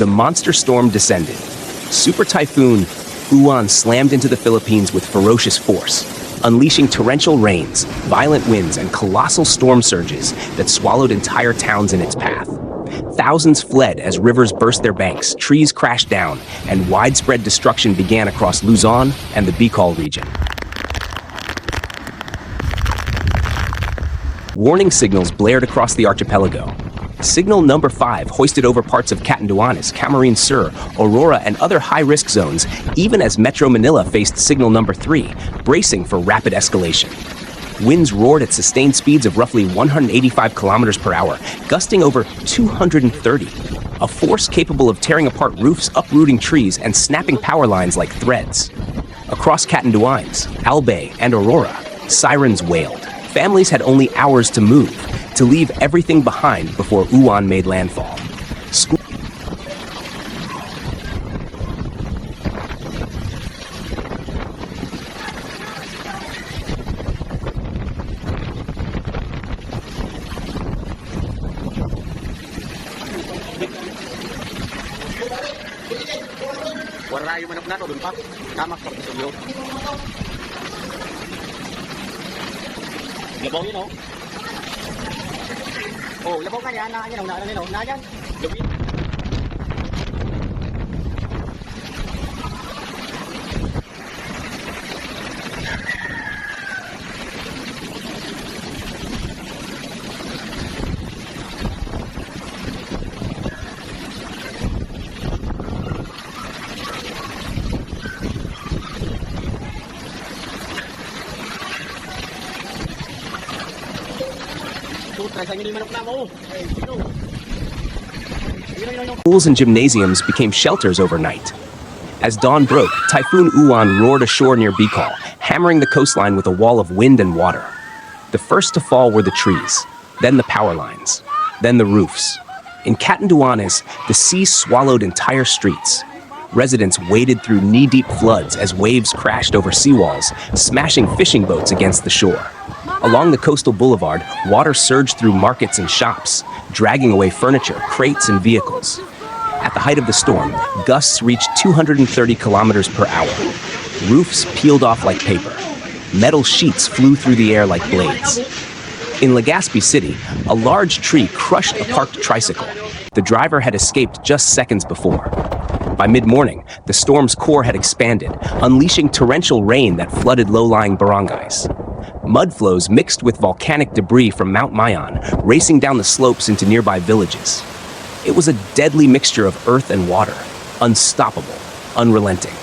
The monster storm descended. Super Typhoon Uwan slammed into the Philippines with ferocious force, unleashing torrential rains, violent winds, and colossal storm surges that swallowed entire towns in its path. Thousands fled as rivers burst their banks, trees crashed down, and widespread destruction began across Luzon and the Bicol region. Warning signals blared across the archipelago. Signal number 5 hoisted over parts of Catanduanes, Camarines Sur, Aurora, and other high-risk zones, even as Metro Manila faced signal number 3, bracing for rapid escalation. Winds roared at sustained speeds of roughly 185 kilometers per hour, gusting over 230, a force capable of tearing apart roofs, uprooting trees, and snapping power lines like threads. Across Catanduanes, Albay, and Aurora, sirens wailed. Families had only hours to move, to leave everything behind before Uwan made landfall. Wala yung manok nato dun pa. Tamak pa sa iyo. Labaw yun, oh. Oh, labaw ka yan. Naan yan. Lubin. Schools and gymnasiums became shelters overnight. As dawn broke, Typhoon Uwan roared ashore near Bicol, hammering the coastline with a wall of wind and water. The first to fall were the trees, then the power lines, then the roofs. In Catanduanes, the sea swallowed entire streets. Residents waded through knee-deep floods as waves crashed over seawalls, smashing fishing boats against the shore. Along the coastal boulevard, water surged through markets and shops, dragging away furniture, crates, and vehicles. At the height of the storm, gusts reached 230 kilometers per hour. Roofs peeled off like paper. Metal sheets flew through the air like blades. In Legazpi City, a large tree crushed a parked tricycle. The driver had escaped just seconds before. By mid-morning, the storm's core had expanded, unleashing torrential rain that flooded low-lying barangays. Mud flows mixed with volcanic debris from Mount Mayon, racing down the slopes into nearby villages. It was a deadly mixture of earth and water, unstoppable, unrelenting.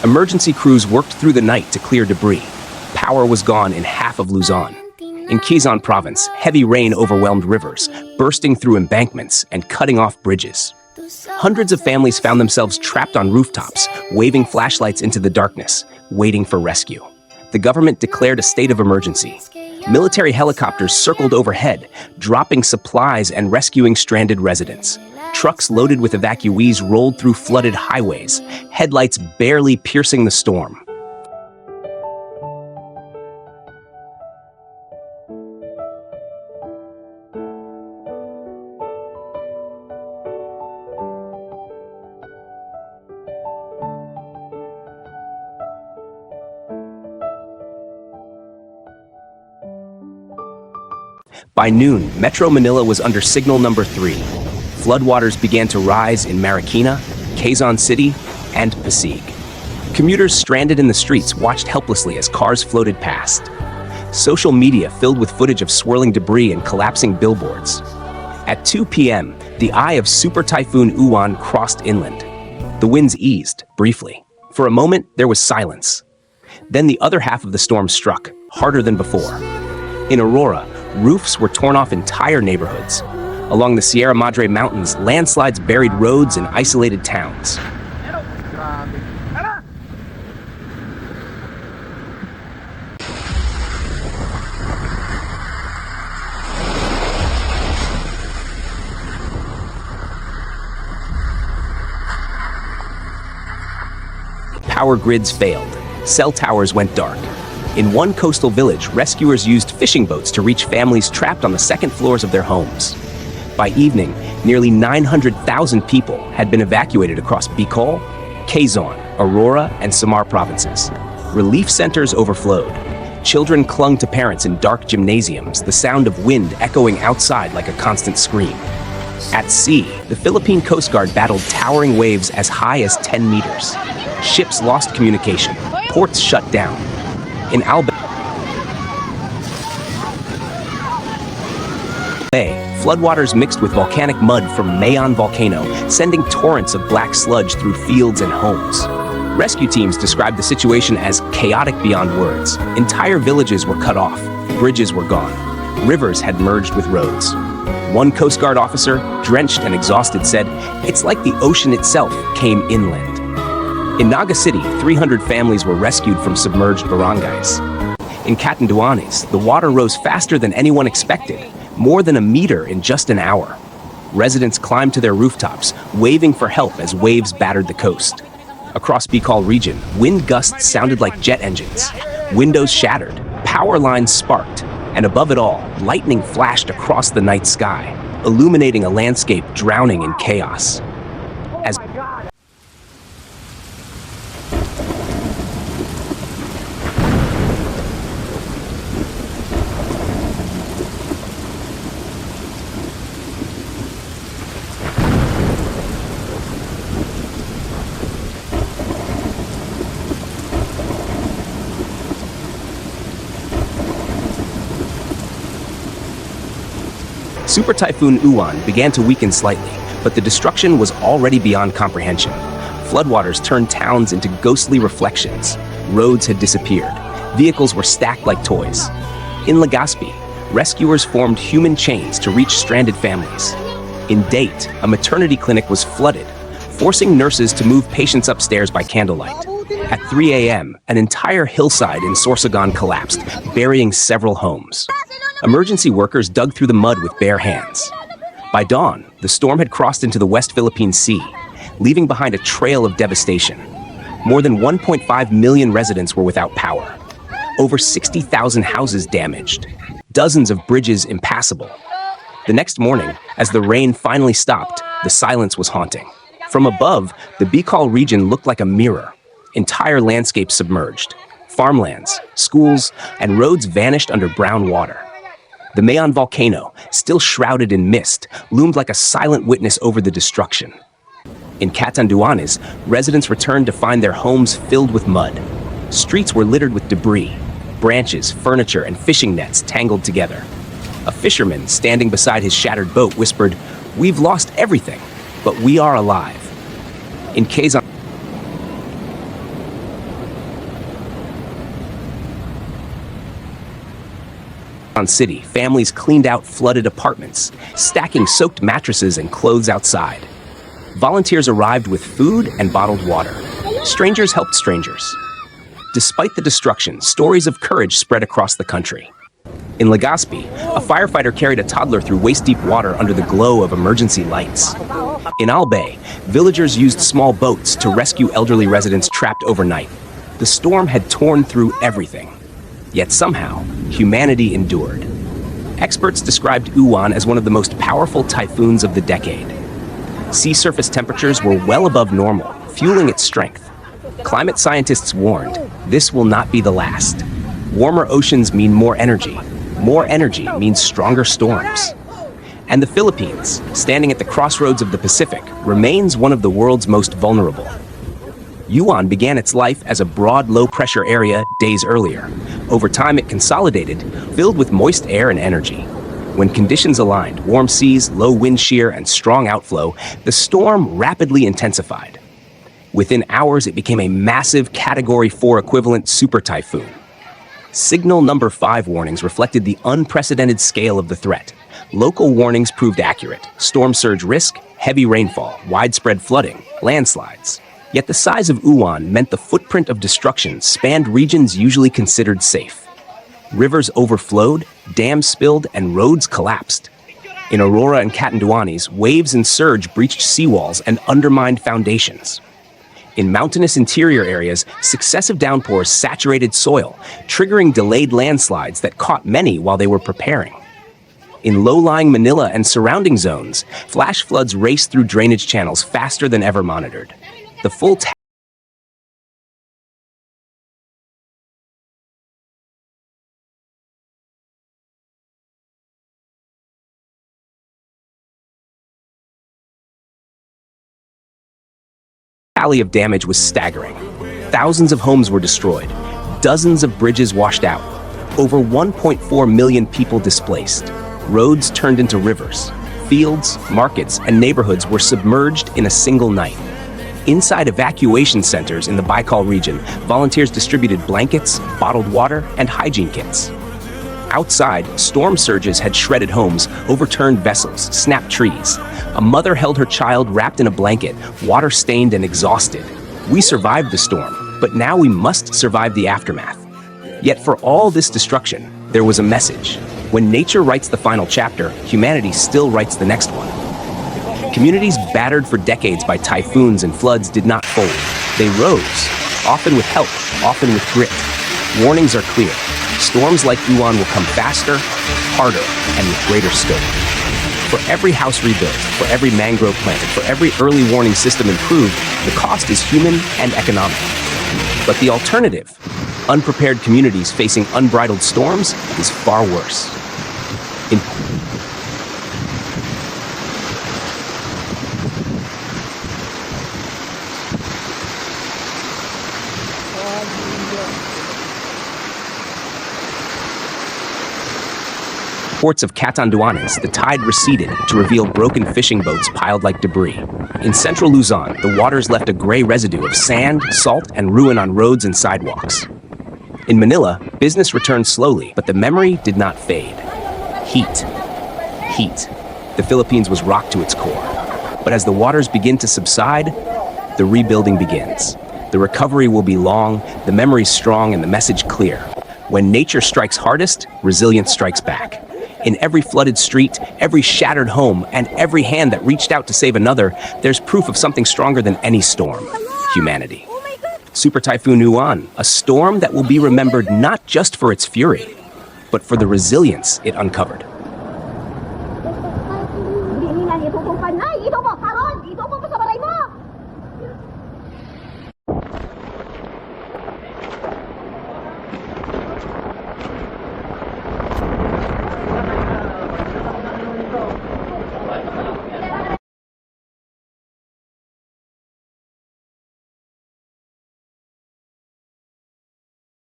Emergency crews worked through the night to clear debris. Power was gone in half of Luzon. In Quezon Province, heavy rain overwhelmed rivers, bursting through embankments and cutting off bridges. Hundreds of families found themselves trapped on rooftops, waving flashlights into the darkness, waiting for rescue. The government declared a state of emergency. Military helicopters circled overhead, dropping supplies and rescuing stranded residents. Trucks loaded with evacuees rolled through flooded highways, headlights barely piercing the storm. By noon, Metro Manila was under signal number 3. Floodwaters began to rise in Marikina, Quezon City, and Pasig. Commuters stranded in the streets watched helplessly as cars floated past. Social media filled with footage of swirling debris and collapsing billboards. At 2 p.m., the eye of Super Typhoon Uwan crossed inland. The winds eased, briefly. For a moment, there was silence. Then the other half of the storm struck, harder than before. In Aurora, roofs were torn off entire neighborhoods. Along the Sierra Madre Mountains, landslides buried roads and isolated towns. Power grids failed. Cell towers went dark. In one coastal village, rescuers used fishing boats to reach families trapped on the second floors of their homes. By evening, nearly 900,000 people had been evacuated across Bicol, Quezon, Aurora, and Samar provinces. Relief centers overflowed. Children clung to parents in dark gymnasiums, the sound of wind echoing outside like a constant scream. At sea, the Philippine Coast Guard battled towering waves as high as 10 meters. Ships lost communication. Ports shut down. In Albay, floodwaters mixed with volcanic mud from Mayon volcano, sending torrents of black sludge through fields and homes. Rescue teams described the situation as chaotic beyond words. Entire villages were cut off. Bridges were gone. Rivers had merged with roads. One Coast Guard officer, drenched and exhausted, said, "It's like the ocean itself came inland." In Naga City, 300 families were rescued from submerged barangays. In Catanduanes, the water rose faster than anyone expected, more than a meter in just an hour. Residents climbed to their rooftops, waving for help as waves battered the coast. Across Bicol region, wind gusts sounded like jet engines. Windows shattered, power lines sparked, and above it all, lightning flashed across the night sky, illuminating a landscape drowning in chaos. As Super Typhoon Uwan began to weaken slightly, but the destruction was already beyond comprehension. Floodwaters turned towns into ghostly reflections. Roads had disappeared. Vehicles were stacked like toys. In Legazpi, rescuers formed human chains to reach stranded families. In Date, a maternity clinic was flooded, forcing nurses to move patients upstairs by candlelight. At 3 a.m., an entire hillside in Sorsogon collapsed, burying several homes. Emergency workers dug through the mud with bare hands. By dawn, the storm had crossed into the West Philippine Sea, leaving behind a trail of devastation. More than 1.5 million residents were without power. Over 60,000 houses damaged. Dozens of bridges impassable. The next morning, as the rain finally stopped, the silence was haunting. From above, the Bicol region looked like a mirror. Entire landscapes submerged. Farmlands, schools, and roads vanished under brown water. The Mayon volcano, still shrouded in mist, loomed like a silent witness over the destruction. In Catanduanes, residents returned to find their homes filled with mud. Streets were littered with debris, branches, furniture, and fishing nets tangled together. A fisherman standing beside his shattered boat whispered, "We've lost everything, but we are alive." In Quezon City, families cleaned out flooded apartments, stacking soaked mattresses and clothes outside. Volunteers arrived with food and bottled water. Strangers helped strangers. Despite the destruction, stories of courage spread across the country. In Legazpi, a firefighter carried a toddler through waist-deep water under the glow of emergency lights. In Albay, villagers used small boats to rescue elderly residents trapped overnight. The storm had torn through everything. Yet somehow, humanity endured. Experts described Uwan as one of the most powerful typhoons of the decade. Sea surface temperatures were well above normal, fueling its strength. Climate scientists warned, this will not be the last. Warmer oceans mean more energy. More energy means stronger storms. And the Philippines, standing at the crossroads of the Pacific, remains one of the world's most vulnerable. Uwan began its life as a broad, low-pressure area days earlier. Over time, it consolidated, filled with moist air and energy. When conditions aligned, warm seas, low wind shear, and strong outflow, the storm rapidly intensified. Within hours, it became a massive Category 4 equivalent super typhoon. Signal number 5 warnings reflected the unprecedented scale of the threat. Local warnings proved accurate. Storm surge risk, heavy rainfall, widespread flooding, landslides. Yet the size of Uwan meant the footprint of destruction spanned regions usually considered safe. Rivers overflowed, dams spilled, and roads collapsed. In Aurora and Catanduanes, waves and surge breached seawalls and undermined foundations. In mountainous interior areas, successive downpours saturated soil, triggering delayed landslides that caught many while they were preparing. In low-lying Manila and surrounding zones, flash floods raced through drainage channels faster than ever monitored. The full tally of damage was staggering. Thousands of homes were destroyed, dozens of bridges washed out, over 1.4 million people displaced. Roads turned into rivers. Fields, markets, and neighborhoods were submerged in a single night. Inside evacuation centers in the Baikal region, volunteers distributed blankets, bottled water, and hygiene kits. Outside, storm surges had shredded homes, overturned vessels, snapped trees. A mother held her child wrapped in a blanket, water-stained and exhausted. We survived the storm, but now we must survive the aftermath. Yet for all this destruction, there was a message. When nature writes the final chapter, humanity still writes the next one. Communities battered for decades by typhoons and floods did not fold. They rose, often with help, often with grit. Warnings are clear. Storms like Uwan will come faster, harder, and with greater scope. For every house rebuilt, for every mangrove planted, for every early warning system improved, the cost is human and economic. But the alternative, unprepared communities facing unbridled storms, is far worse. Ports of Catanduanes, the tide receded to reveal broken fishing boats piled like debris. In central Luzon, the waters left a gray residue of sand, salt, and ruin on roads and sidewalks. In Manila, business returned slowly, but the memory did not fade. Heat. Heat. The Philippines was rocked to its core. But as the waters begin to subside, the rebuilding begins. The recovery will be long, the memory strong, and the message clear. When nature strikes hardest, resilience strikes back. In every flooded street, every shattered home, and every hand that reached out to save another, there's proof of something stronger than any storm: humanity. Super Typhoon Uwan, a storm that will be remembered not just for its fury, but for the resilience it uncovered.